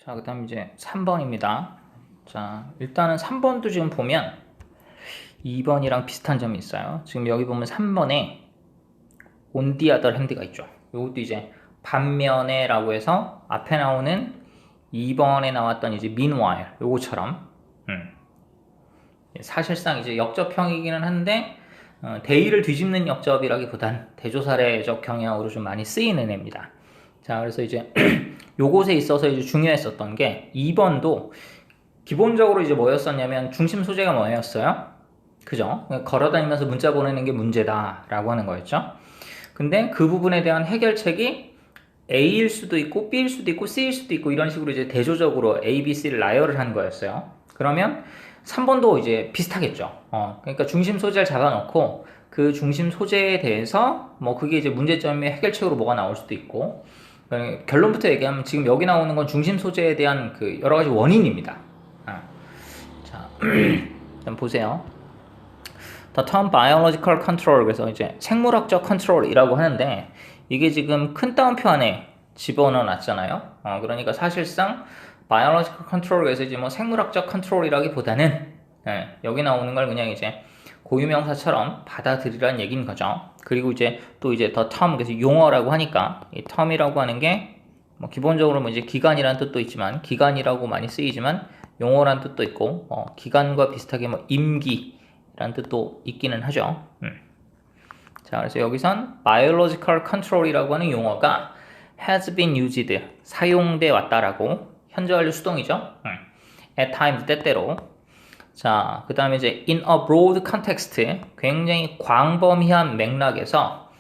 자, 그 다음 이제 3번입니다. 자, 일단은 3번도 지금 보면 2번이랑 비슷한 점이 있어요. 지금 여기 보면 3번에 on the other hand가 있죠. 이것도 이제 반면에 라고 해서 앞에 나오는 2번에 나왔던 이제 meanwhile 요거처럼 사실상 이제 역접형이기는 한데 대의를 뒤집는 역접이라기보단 대조사례적 경향으로 좀 많이 쓰이는 애입니다. 자, 그래서 이제 요것에 있어서 이제 중요했었던 게 2번도 기본적으로 이제 뭐였었냐면 중심 소재가 뭐였어요? 그죠? 걸어다니면서 문자 보내는 게 문제다라고 하는 거였죠. 근데 그 부분에 대한 해결책이 A일 수도 있고 B일 수도 있고 C일 수도 있고 이런 식으로 이제 대조적으로 A, B, C를 나열을 한 거였어요. 그러면 3번도 이제 비슷하겠죠. 그러니까 중심 소재를 잡아놓고 그 중심 소재에 대해서 뭐 그게 이제 문제점의 해결책으로 뭐가 나올 수도 있고 결론부터 얘기하면 지금 여기 나오는 건 중심 소재에 대한 그 여러 가지 원인입니다. 자, 일단 보세요. The term biological control, 그래서 이제 생물학적 컨트롤이라고 하는데 이게 지금 큰 따옴표 안에 집어넣어 놨잖아요. 그러니까 사실상 biological control에서 이제 뭐 생물학적 컨트롤이라기보다는 여기 나오는 걸 그냥 이제 고유명사처럼 받아들이라는 얘기인 거죠. 그리고 이제 또 이제 the term, 그래서 용어라고 하니까 이 term이라고 하는 게 뭐 기본적으로 뭐 이제 기간이라는 뜻도 있지만 기간이라고 많이 쓰이지만 용어라는 뜻도 있고 기간과 비슷하게 뭐 임기라는 뜻도 있기는 하죠. 자, 그래서 여기선 biological control이라고 하는 용어가 has been used, 사용돼 왔다라고 현재 완료 수동이죠. at times, 때때로. 자, 그 다음에 이제 in a broad context, 굉장히 광범위한 맥락에서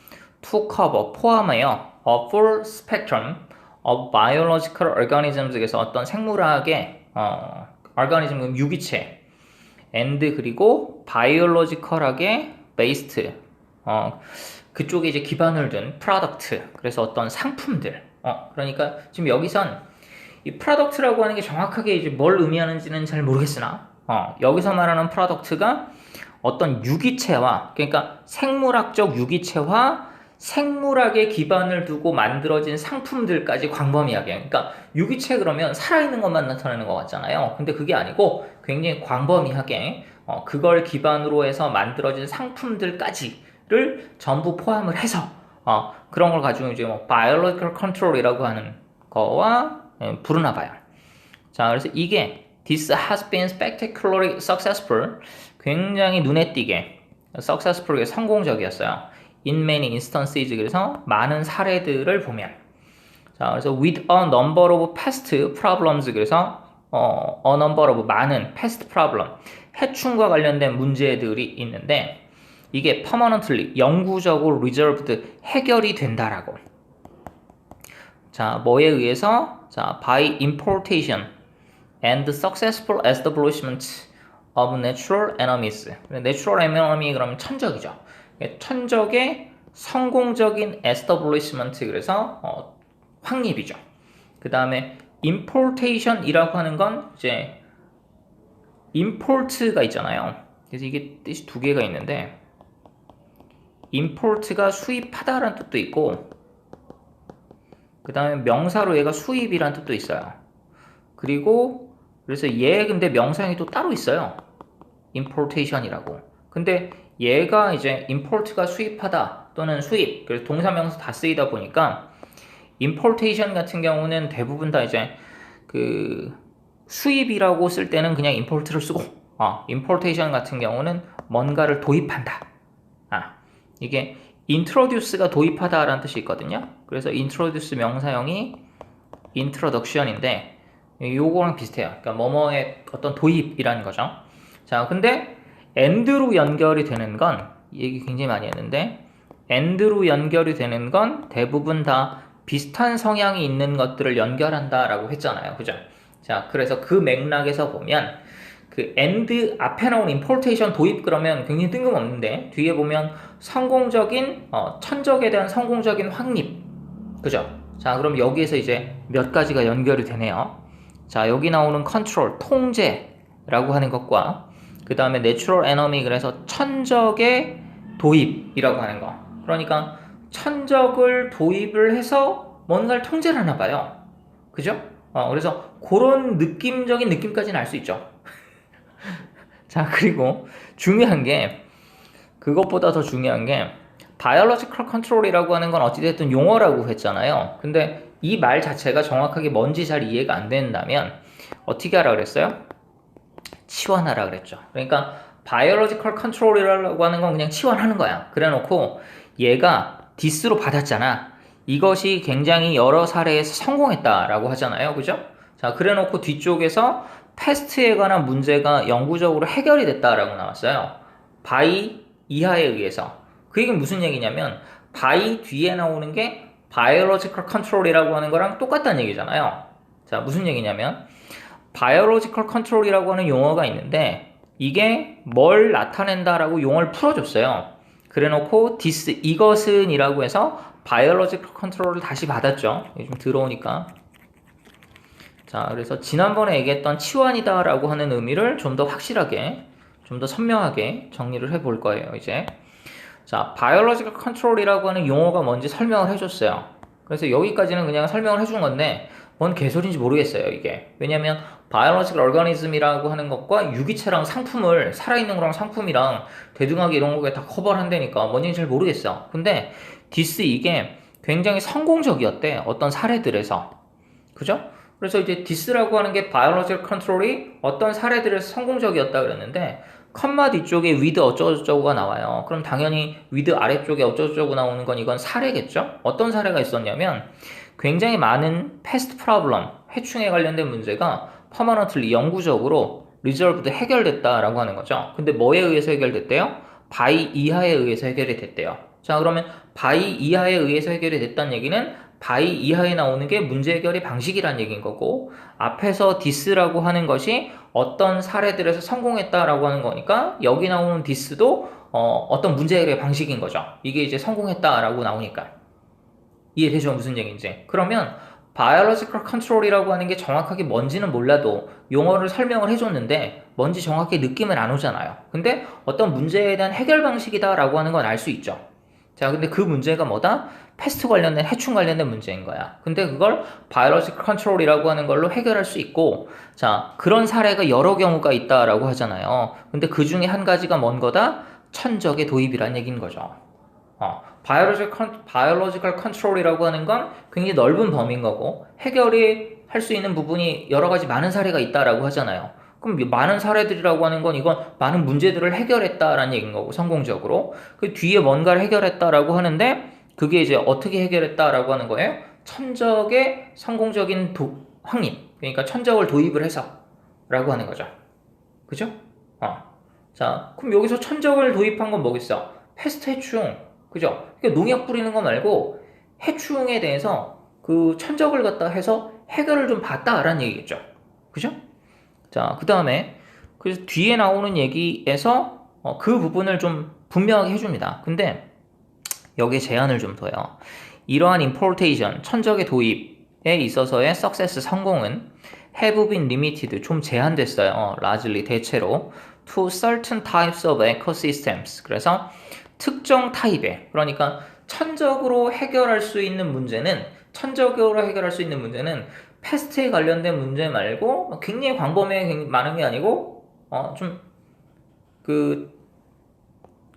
to cover, 포함하여 a full spectrum of biological organisms, 그래서 어떤 생물학의 organism, 유기체 and 그리고 biological하게 based, 그쪽에 이제 기반을 둔 product, 그래서 어떤 상품들. 그러니까 지금 여기선 이 product라고 하는 게 정확하게 이제 뭘 의미하는지는 잘 모르겠으나 여기서 말하는 product가 어떤 유기체와, 그러니까 생물학적 유기체와 생물학의 기반을 두고 만들어진 상품들까지 광범위하게, 그러니까 유기체 그러면 살아있는 것만 나타내는 것 같잖아요. 근데 그게 아니고 굉장히 광범위하게 그걸 기반으로 해서 만들어진 상품들까지를 전부 포함을 해서 그런 걸 가지고 이제 뭐 biological control이라고 하는 거와 부르나 봐요. 자, 그래서 이게 This has been spectacularly successful, 굉장히 눈에 띄게 successfully 성공적이었어요. In many instances, 그래서 많은 사례들을 보면, 자, 그래서 with a number of past problems, 그래서 a number of, 많은 past problem, 해충과 관련된 문제들이 있는데 이게 permanently, 영구적으로 resolved, 해결이 된다라고. 자, 뭐에 의해서? 자, by importation and successful establishment of natural enemies. natural enemy 그러면 천적이죠. 천적의 성공적인 establishment, 그래서 확립이죠. 그 다음에 importation이라고 하는 건 이제 import가 있잖아요. 그래서 이게 뜻이 두 개가 있는데 import가 수입하다라는 뜻도 있고 그 다음에 명사로 얘가 수입이라는 뜻도 있어요. 그리고 그래서 얘 근데 명사형이 또 따로 있어요. importation이라고. 근데 얘가 이제 import가 수입하다 또는 수입, 그래서 동사 명사 다 쓰이다 보니까 importation 같은 경우는 대부분 다 이제 그 수입이라고 쓸 때는 그냥 import를 쓰고 importation 같은 경우는 뭔가를 도입한다. 이게 introduce가 도입하다라는 뜻이 있거든요. 그래서 introduce 명사형이 introduction인데 요거랑 비슷해요. 그러니까 뭐뭐의 어떤 도입이라는 거죠. 자, 근데 and로 연결이 되는 건, 얘기 굉장히 많이 했는데 and로 연결이 되는 건 대부분 다 비슷한 성향이 있는 것들을 연결한다라고 했잖아요. 그죠? 자, 그래서 그 맥락에서 보면 그 and 앞에 나온 importation, 도입 그러면 굉장히 뜬금없는데 뒤에 보면 성공적인 천적에 대한 성공적인 확립. 그죠? 자, 그럼 여기에서 이제 몇 가지가 연결이 되네요. 자, 여기 나오는 control, 통제라고 하는 것과 그 다음에 natural enemy, 그래서 천적의 도입이라고 하는 거. 그러니까 천적을 도입을 해서 뭔가를 통제를 하나 봐요. 그죠? 그래서 그런 느낌적인 느낌까지는 알 수 있죠. 자, 그리고 중요한 게, 그것보다 더 중요한 게, biological control이라고 하는 건 어찌됐든 용어라고 했잖아요. 근데 이 말 자체가 정확하게 뭔지 잘 이해가 안 된다면 어떻게 하라 그랬어요? 치환하라 그랬죠. 그러니까 biological control이라고 하는 건 그냥 치환하는 거야. 그래 놓고 얘가 디스로 받았잖아. 이것이 굉장히 여러 사례에서 성공했다라고 하잖아요. 그죠? 자, 그래 놓고 뒤쪽에서 패스트에 관한 문제가 영구적으로 해결이 됐다라고 나왔어요. by 이하에 의해서. 그 얘기는 무슨 얘기냐면 by 뒤에 나오는 게 biological control이라고 하는 거랑 똑같다는 얘기잖아요. 자, 무슨 얘기냐면 biological control이라고 하는 용어가 있는데 이게 뭘 나타낸다라고 용어를 풀어줬어요. 그래놓고 this 이것은 이라고 해서 biological control을 다시 받았죠. 좀 들어오니까. 자, 그래서 지난번에 얘기했던 치환이다라고 하는 의미를 좀 더 확실하게, 좀 더 선명하게 정리를 해볼 거예요, 이제. 자, biological control이라고 하는 용어가 뭔지 설명을 해줬어요. 그래서 여기까지는 그냥 설명을 해준 건데 뭔 개소리인지 모르겠어요, 이게. 왜냐면 biological organism이라고 하는 것과 유기체랑 상품을, 살아있는 거랑 상품이랑 대등하게 이런 거에 다 커버를 한다니까 뭔지 잘 모르겠어. 근데 this 이게 굉장히 성공적이었대, 어떤 사례들에서. 그죠? 그래서 이제 this라고 하는 게 biological control이 어떤 사례들에서 성공적이었다 그랬는데 컴마 뒤쪽에 with 어쩌고저쩌고가 나와요. 그럼 당연히 with 아래쪽에 어쩌고저쩌고 나오는 건 이건 사례겠죠? 어떤 사례가 있었냐면 굉장히 많은 past problem, 해충에 관련된 문제가 permanently, 영구적으로 resolved, 해결됐다라고 하는 거죠. 근데 뭐에 의해서 해결됐대요? by 이하에 의해서 해결이 됐대요. 자, 그러면 by 이하에 의해서 해결이 됐다는 얘기는 by 이하에 나오는 게 문제 해결의 방식이란 얘기인 거고, 앞에서 this라고 하는 것이 어떤 사례들에서 성공했다라고 하는 거니까 여기 나오는 this도 어떤 문제 해결의 방식인 거죠. 이게 이제 성공했다라고 나오니까. 이해되죠? 무슨 얘기인지. 그러면 biological control이라고 하는 게 정확하게 뭔지는 몰라도 용어를 설명을 해줬는데 뭔지 정확히 느낌은 안 오잖아요. 근데 어떤 문제에 대한 해결 방식이다라고 하는 건 알 수 있죠. 자, 근데 그 문제가 뭐다? 패스트 관련된, 해충 관련된 문제인 거야. 근데 그걸 biological control이라고 하는 걸로 해결할 수 있고, 자, 그런 사례가 여러 경우가 있다라고 하잖아요. 근데 그 중에 한 가지가 뭔 거다? 천적의 도입이란 얘기인 거죠. biological control이라고 하는 건 굉장히 넓은 범위인 거고, 해결이 할 수 있는 부분이 여러 가지 많은 사례가 있다라고 하잖아요. 그럼 많은 사례들이라고 하는 건 이건 많은 문제들을 해결했다라는 얘기인 거고, 성공적으로. 그 뒤에 뭔가를 해결했다라고 하는데, 그게 이제 어떻게 해결했다라고 하는 거예요? 천적의 성공적인 확립. 그러니까 천적을 도입을 해서 라고 하는 거죠. 그죠? 자, 그럼 여기서 천적을 도입한 건 뭐겠어? 패스트 해충. 그죠? 그러니까 농약 뿌리는 거 말고 해충에 대해서 그 천적을 갖다 해서 해결을 좀 봤다라는 얘기겠죠. 그죠? 자, 그 다음에 그래서 뒤에 나오는 얘기에서 그 부분을 좀 분명하게 해줍니다. 근데 여기에 제한을 좀 둬요. 이러한 importation, 천적의 도입에 있어서의 success, 성공은 have been limited, 좀 제한됐어요. largely, 대체로 to certain types of ecosystems. 그래서 특정 타입의, 그러니까 천적으로 해결할 수 있는 문제는, 패스트에 관련된 문제 말고 굉장히 광범위하게 많은 게 아니고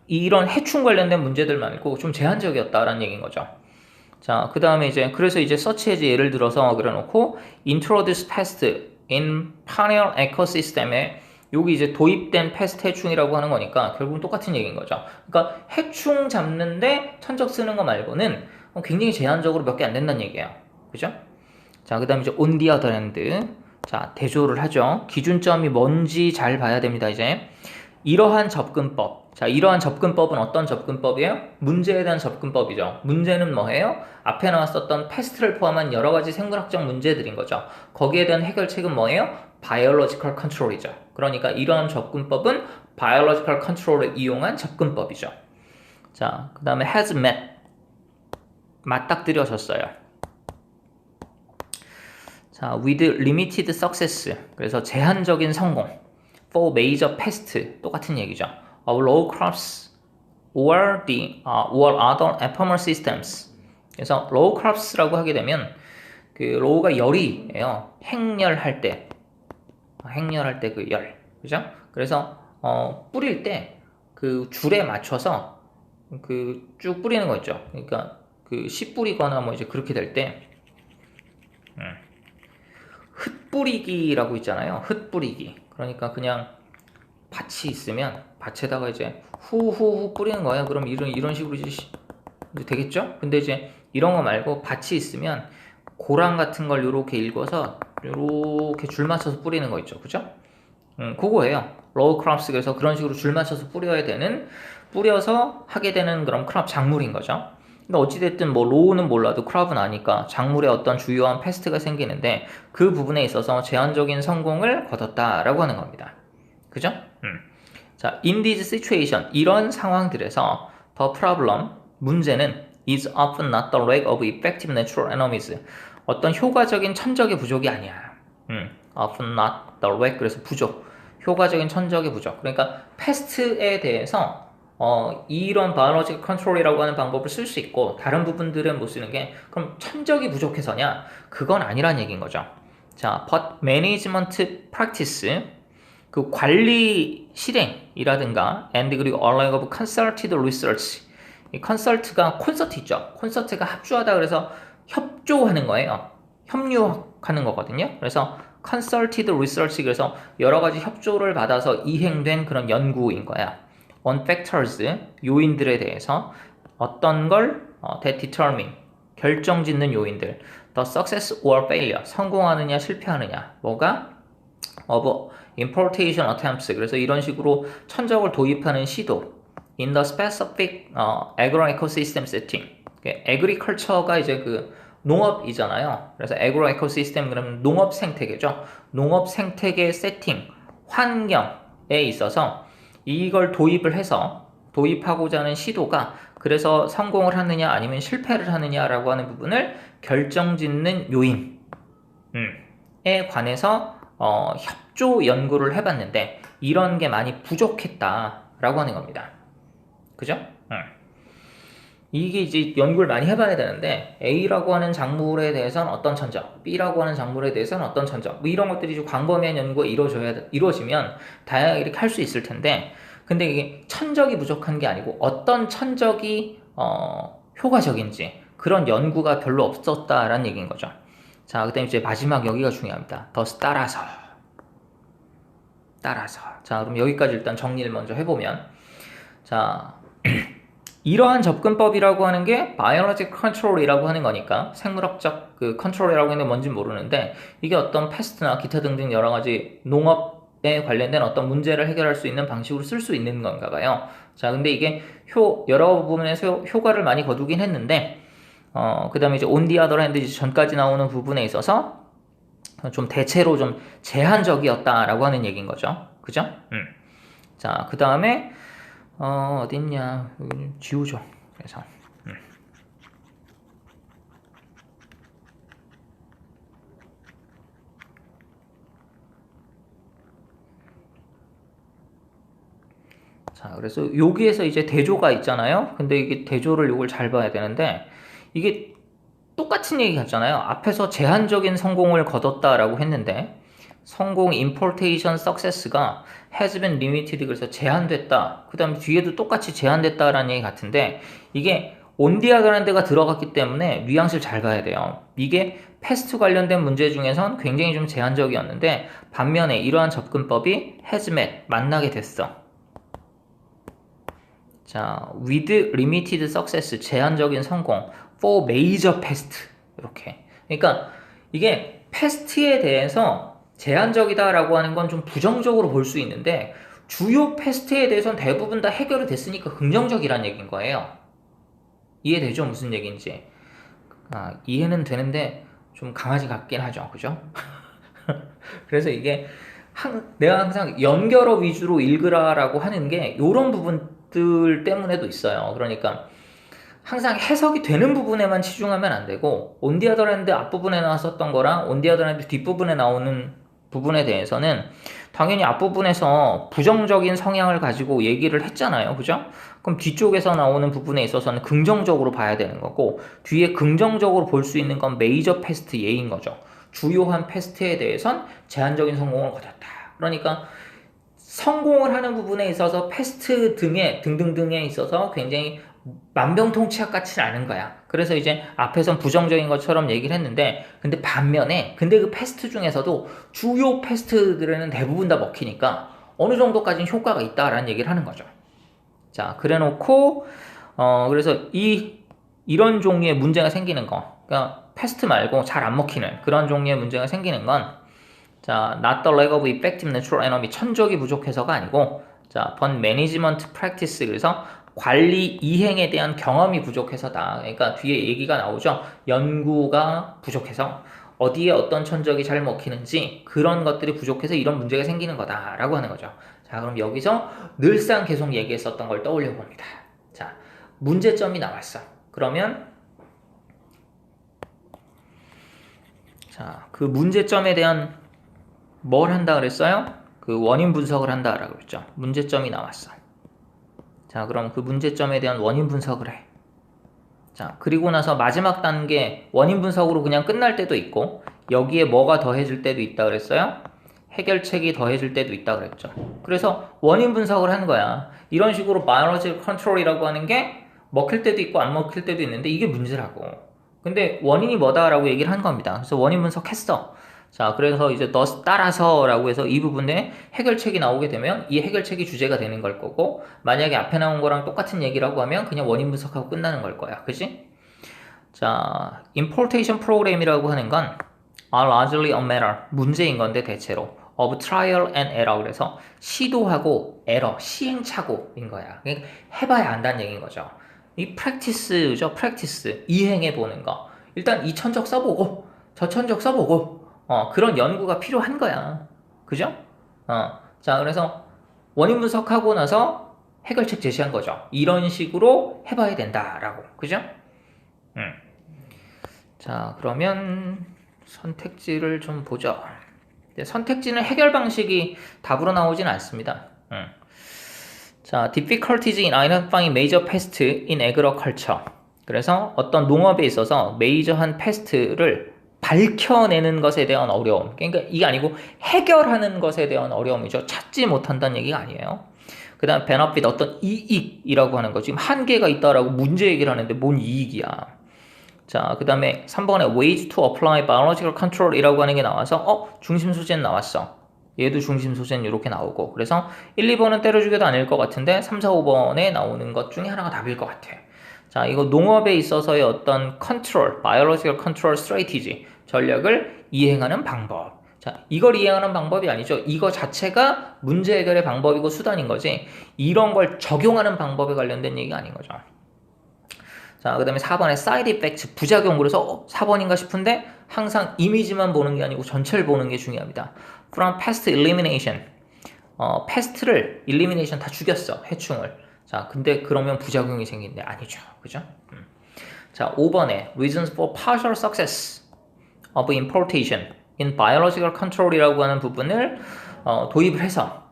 이런 해충 관련된 문제들 말고 좀 제한적이었다라는 얘기인 거죠. 자, 그 다음에 이제 그래서 이제 서치에서 예를 들어서 그려놓고 introduce pest in perennial ecosystem에 여기 이제 도입된 패스트 해충이라고 하는 거니까 결국은 똑같은 얘기인 거죠. 그러니까 해충 잡는데 천적 쓰는 거 말고는 굉장히 제한적으로 몇 개 안 된다는 얘기예요. 그죠? 자, 그 다음에 이제 on the other hand. 자, 대조를 하죠. 기준점이 뭔지 잘 봐야 됩니다, 이제. 이러한 접근법. 자, 이러한 접근법은 어떤 접근법이에요? 문제에 대한 접근법이죠. 문제는 뭐예요? 앞에 나왔었던 패스트를 포함한 여러 가지 생물학적 문제들인 거죠. 거기에 대한 해결책은 뭐예요? biological control이죠. 그러니까 이러한 접근법은 biological control을 이용한 접근법이죠. 자, 그 다음에 has met. 맞닥뜨려졌어요. 자, with limited success. 그래서 제한적인 성공. for major pest. 똑같은 얘기죠. of low crops or other ephemeral systems. 그래서 low crops라고 하게 되면 그 로우가 열이에요. 행렬할 때. 행렬할 때 그 열. 그죠? 그래서 뿌릴 때 그 줄에 맞춰서 그 쭉 뿌리는 거 있죠. 그러니까 그 씨 뿌리거나 뭐 이제 그렇게 될 때 흩뿌리기라고 있잖아요. 흩뿌리기. 그러니까 그냥 밭이 있으면 밭에다가 이제 후후후 뿌리는 거예요. 그럼 이런 식으로 이제 되겠죠? 근데 이제 이런 거 말고 밭이 있으면 고랑 같은 걸 요렇게 읽어서 요렇게 줄 맞춰서 뿌리는 거 있죠. 그죠? 그거예요. 로우 크롭스. 그래서 그런 식으로 줄 맞춰서 뿌려서 하게 되는 그런 크롭 작물인 거죠. 근데 어찌됐든 뭐 로우는 몰라도 크롭은 아니까 작물에 어떤 주요한 패스트가 생기는데 그 부분에 있어서 제한적인 성공을 거뒀다라고 하는 겁니다. 그죠? 자, in this situation, 이런 상황들에서 the problem, 문제는 is often not the lack of effective natural enemies. 어떤 효과적인 천적의 부족이 아니야. often not the lack, 그래서 부족. 효과적인 천적의 부족. 그러니까 패스트에 대해서 이런 biological control이라고 하는 방법을 쓸 수 있고 다른 부분들은 못 쓰는 게 그럼 천적이 부족해서냐? 그건 아니란 얘기인 거죠. 자, but management practice, 그 관리 실행이라든가 and 그리고 a lack of concerted research. 이 concert가 콘서트 있죠. 콘서트가 합주하다 그래서 협조하는 거예요. 협력하는 거거든요. 그래서 concerted research, 그래서 여러 가지 협조를 받아서 이행된 그런 연구인 거야. on factors, 요인들에 대해서 어떤 걸 that determine, 결정짓는 요인들. the success or failure, 성공하느냐 실패하느냐. 뭐가? of importation attempts, 그래서 이런 식으로 천적을 도입하는 시도. in the specific agro-ecosystem setting. agriculture가 이제 그 농업이잖아요. 그래서 agro-ecosystem 그러면 농업 생태계죠. 농업 생태계 세팅, 환경에 있어서 이걸 도입하고자 하는 시도가 그래서 성공을 하느냐 아니면 실패를 하느냐라고 하는 부분을 결정짓는 요인에 관해서 협조 연구를 해봤는데 이런 게 많이 부족했다라고 하는 겁니다. 그죠? 이게 이제 연구를 많이 해봐야 되는데 A라고 하는 작물에 대해서는 어떤 천적, B라고 하는 작물에 대해서는 어떤 천적, 뭐 이런 것들이 좀 광범위한 연구가 이루어지면 다양하게 이렇게 할 수 있을 텐데 근데 이게 천적이 부족한 게 아니고 어떤 천적이 효과적인지 그런 연구가 별로 없었다라는 얘기인 거죠. 자, 그다음에 이제 마지막 여기가 중요합니다. thus 따라서. 자, 그럼 여기까지 일단 정리를 먼저 해보면 자, 이러한 접근법이라고 하는 게 biological control이라고 하는 거니까 생물학적 그 컨트롤이라고 하는 게 뭔지 모르는데 이게 어떤 패스트나 기타 등등 여러 가지 농업에 관련된 어떤 문제를 해결할 수 있는 방식으로 쓸 수 있는 건가 봐요. 자, 근데 이게 여러 부분에서 효과를 많이 거두긴 했는데 그 다음에 이제 on the other hand 이제 전까지 나오는 부분에 있어서 좀 대체로 좀 제한적이었다라고 하는 얘기인 거죠. 그죠? 자, 그 다음에 어딨냐. 여기 지우죠. 그래서. 자, 그래서 여기에서 이제 대조가 있잖아요. 근데 이게 대조를 요걸 잘 봐야 되는데, 이게 똑같은 얘기 같잖아요. 앞에서 제한적인 성공을 거뒀다라고 했는데, 성공 importation success가 has been limited, 그래서 제한됐다. 그 다음에 뒤에도 똑같이 제한됐다라는 얘기 같은데 이게 온디아라는 데가 들어갔기 때문에 뉘앙스를 잘 봐야 돼요. 이게 패스트 관련된 문제 중에선 굉장히 좀 제한적이었는데 반면에 이러한 접근법이 has met, 만나게 됐어. 자, with limited success, 제한적인 성공 for major pest, 이렇게. 그러니까 이게 패스트에 대해서 제한적이다라고 하는 건 좀 부정적으로 볼 수 있는데 주요 패스트에 대해서는 대부분 다 해결이 됐으니까 긍정적이라는 얘기인 거예요. 이해되죠? 무슨 얘기인지. 이해는 되는데 좀 강아지 같긴 하죠. 그죠? 그래서 이게 내가 항상 연결어 위주로 읽으라라고 하는 게 이런 부분들 때문에도 있어요. 그러니까 항상 해석이 되는 부분에만 치중하면 안 되고 온디아더랜드 앞부분에 나왔었던 거랑 온디아더랜드 뒷부분에 나오는 부분에 대해서는 당연히 앞부분에서 부정적인 성향을 가지고 얘기를 했잖아요. 그죠? 그럼 뒤쪽에서 나오는 부분에 있어서는 긍정적으로 봐야 되는 거고, 뒤에 긍정적으로 볼 수 있는 건 메이저 패스트 예인 거죠. 주요한 패스트에 대해선 제한적인 성공을 거뒀다. 그러니까 성공을 하는 부분에 있어서 패스트 등등등에 있어서 굉장히 만병통치약 같지는 않은 거야. 그래서 이제 앞에선 부정적인 것처럼 얘기를 했는데, 근데 반면에 그 패스트 중에서도 주요 패스트들에는 대부분 다 먹히니까 어느 정도까지는 효과가 있다라는 얘기를 하는 거죠. 자, 그래 놓고 그래서 이런 종류의 문제가 생기는 거, 그러니까 패스트 말고 잘 안 먹히는 그런 종류의 문제가 생기는 건, 자, not the lack of effective natural enemy, 천적이 부족해서가 아니고, 자, but management practice, 그래서 관리 이행에 대한 경험이 부족해서다. 그러니까 뒤에 얘기가 나오죠. 연구가 부족해서 어디에 어떤 천적이 잘 먹히는지 그런 것들이 부족해서 이런 문제가 생기는 거다라고 하는 거죠. 자, 그럼 여기서 늘상 계속 얘기했었던 걸 떠올려 봅니다. 자, 문제점이 나왔어. 그러면 자, 그 문제점에 대한 뭘 한다 그랬어요? 그 원인 분석을 한다라고 그랬죠. 문제점이 나왔어. 자, 그럼 그 문제점에 대한 원인 분석을 해. 자, 그리고 나서 마지막 단계 원인 분석으로 그냥 끝날 때도 있고, 여기에 뭐가 더해질 때도 있다 그랬어요? 해결책이 더해질 때도 있다 그랬죠. 그래서 원인 분석을 하는 거야. 이런 식으로 biological control이라고 하는 게 먹힐 때도 있고 안 먹힐 때도 있는데 이게 문제라고. 근데 원인이 뭐다라고 얘기를 한 겁니다. 그래서 원인 분석했어. 자, 그래서 이제 따라서라고 해서 이 부분에 해결책이 나오게 되면 이 해결책이 주제가 되는 걸 거고, 만약에 앞에 나온 거랑 똑같은 얘기라고 하면 그냥 원인 분석하고 끝나는 걸 거야. 그지? 자, importation program이라고 하는 건 are largely a matter, 문제인 건데 대체로 of trial and error, 그래서 시도하고 에러, 시행착오인 거야. 그러니까 해봐야 안다는 얘기인 거죠. 이 practice죠, practice. 이행해 보는 거. 일단 이 천적 써보고 저 천적 써보고 그런 연구가 필요한 거야. 그죠? 자, 그래서 원인 분석하고 나서 해결책 제시한 거죠. 이런 식으로 해봐야 된다라고. 그죠? 자, 그러면 선택지를 좀 보죠. 선택지는 해결 방식이 답으로 나오진 않습니다. 자, difficulties in identifying major pest in agriculture. 그래서 어떤 농업에 있어서 메이저한 패스트를 밝혀내는 것에 대한 어려움. 그러니까 이게 아니고 해결하는 것에 대한 어려움이죠. 찾지 못한다는 얘기가 아니에요. 그 다음 benefit, 어떤 이익이라고 하는 거. 지금 한계가 있다라고 문제 얘기를 하는데 뭔 이익이야. 자, 그 다음에 3번에 ways to apply biological control 이라고 하는 게 나와서 중심 소재는 나왔어. 얘도 중심 소재는 이렇게 나오고, 그래서 1, 2번은 때려주게도 아닐 것 같은데 3, 4, 5번에 나오는 것 중에 하나가 답일 것 같아. 자, 이거 농업에 있어서의 어떤 컨트롤, biological control strategy, 전략을 이행하는 방법. 자, 이걸 이행하는 방법이 아니죠. 이거 자체가 문제 해결의 방법이고 수단인 거지, 이런 걸 적용하는 방법에 관련된 얘기가 아닌 거죠. 자, 그 다음에 4번에 side effects, 부작용. 그래서 4번인가 싶은데 항상 이미지만 보는 게 아니고 전체를 보는 게 중요합니다. From pest elimination, pest를 elimination 다 죽였어, 해충을. 자, 근데 그러면 부작용이 생긴데 아니죠, 그죠? 자, 5번에 reasons for partial success of importation in biological control이라고 하는 부분을 도입을 해서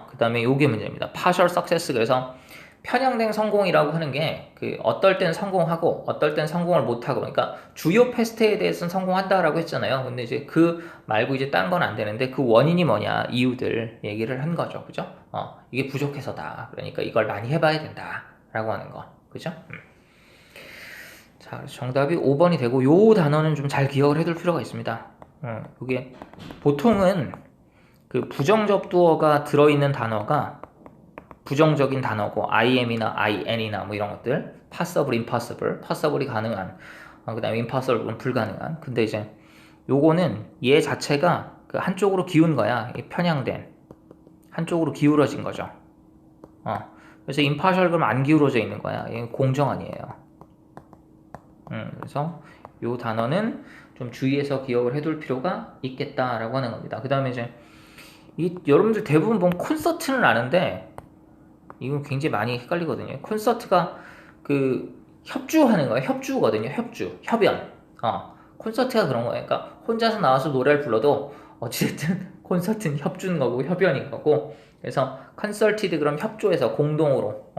그 다음에 요게 문제입니다. partial success, 그래서 편향된 성공이라고 하는 게 어떨 땐 성공하고 어떨 땐 성공을 못하고, 그러니까 주요 패스트에 대해서는 성공한다라고 했잖아요. 근데 이제 그 말고 이제 딴 건 안 되는데 그 원인이 뭐냐, 이유들 얘기를 한 거죠. 그죠? 이게 부족해서다. 그러니까 이걸 많이 해봐야 된다라고 하는 거. 그죠? 자, 정답이 5번이 되고, 요 단어는 좀 잘 기억을 해둘 필요가 있습니다. 이게 보통은 그 부정접두어가 들어있는 단어가 부정적인 단어고, IM이나 IN이나 뭐 이런 것들, possible, impossible, possible이 가능한, 그 다음에 impossible은 불가능한. 근데 이제 요거는 얘 자체가 그 한쪽으로 기운 거야. 편향된 한쪽으로 기울어진 거죠. 그래서 impartial 그럼 안 기울어져 있는 거야. 얘는 공정 아니에요. 그래서 요 단어는 좀 주의해서 기억을 해둘 필요가 있겠다라고 하는 겁니다. 그 다음에 이제 여러분들 대부분 보면 콘서트는 아는데 이건 굉장히 많이 헷갈리거든요. 콘서트가 그 협주하는 거예요. 협주거든요. 협연. 콘서트가 그런 거예요. 그러니까 혼자서 나와서 노래를 불러도 어찌됐든 콘서트는 협주인 거고 협연인 거고. 그래서 컨설티드 그럼 협조해서 공동으로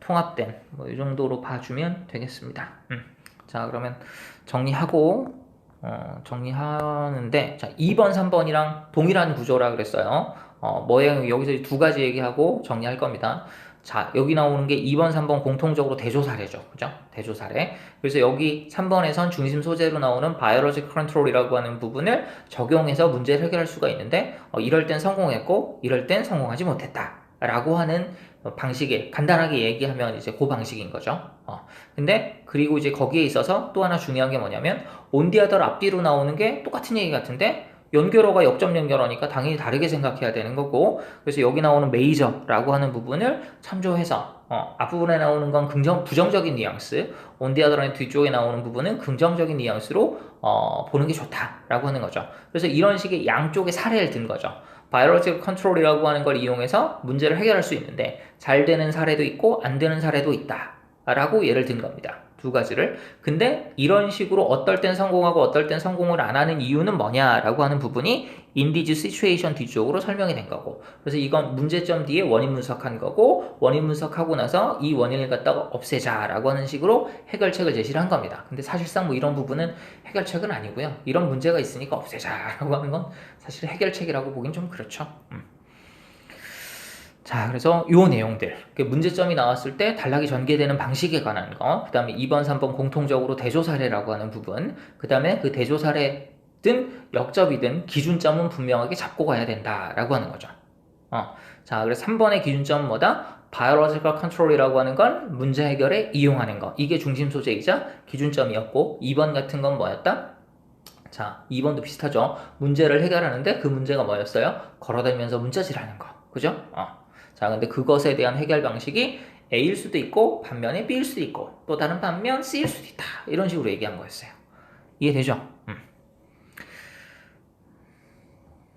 통합된 뭐 이 정도로 봐주면 되겠습니다. 자, 그러면 정리하고 정리하는데, 자, 2번, 3번이랑 동일한 구조라 그랬어요. 뭐예요? 여기서 두 가지 얘기하고 정리할 겁니다. 자, 여기 나오는 게 2번, 3번 공통적으로 대조 사례죠. 그죠? 대조 사례. 그래서 여기 3번에선 중심 소재로 나오는 바이올로지컬 컨트롤이라고 하는 부분을 적용해서 문제를 해결할 수가 있는데, 이럴 땐 성공했고, 이럴 땐 성공하지 못했다. 라고 하는 방식에 간단하게 얘기하면 이제 그 방식인 거죠. 근데 그리고 이제 거기에 있어서 또 하나 중요한 게 뭐냐면 온디아더 앞뒤로 나오는 게 똑같은 얘기 같은데 연결어가 역점 연결어니까 당연히 다르게 생각해야 되는 거고, 그래서 여기 나오는 메이저라고 하는 부분을 참조해서 앞부분에 나오는 건 부정적인 뉘앙스, 온디아더라는 뒤쪽에 나오는 부분은 긍정적인 뉘앙스로 보는 게 좋다라고 하는 거죠. 그래서 이런 식의 양쪽의 사례를 든 거죠. 바이올로지컬 컨트롤이라고 하는 걸 이용해서 문제를 해결할 수 있는데 잘 되는 사례도 있고 안 되는 사례도 있다 라고 예를 든 겁니다. 두 가지를. 근데 이런 식으로 어떨 땐 성공하고 어떨 땐 성공을 안 하는 이유는 뭐냐라고 하는 부분이 인디즈 시츄에이션 뒤쪽으로 설명이 된 거고, 그래서 이건 문제점 뒤에 원인 분석한 거고, 원인 분석하고 나서 이 원인을 갖다가 없애자라고 하는 식으로 해결책을 제시를 한 겁니다. 근데 사실상 뭐 이런 부분은 해결책은 아니고요. 이런 문제가 있으니까 없애자라고 하는 건 사실 해결책이라고 보긴 좀 그렇죠. 자, 그래서 요 내용들, 문제점이 나왔을 때 단락이 전개되는 방식에 관한 거, 그 다음에 2번, 3번 공통적으로 대조 사례라고 하는 부분, 그 다음에 그 대조 사례든 역접이든 기준점은 분명하게 잡고 가야 된다라고 하는 거죠. 자, 그래서 3번의 기준점은 뭐다? 바이올로지컬 컨트롤이라고 하는 건 문제 해결에 이용하는 거. 이게 중심 소재이자 기준점이었고, 2번 같은 건 뭐였다? 자, 2번도 비슷하죠. 문제를 해결하는데 그 문제가 뭐였어요? 걸어다니면서 문자질하는 거. 그죠? 자, 근데 그것에 대한 해결 방식이 A일 수도 있고 반면에 B일 수도 있고 또 다른 반면 C일 수도 있다. 이런 식으로 얘기한 거였어요. 이해되죠?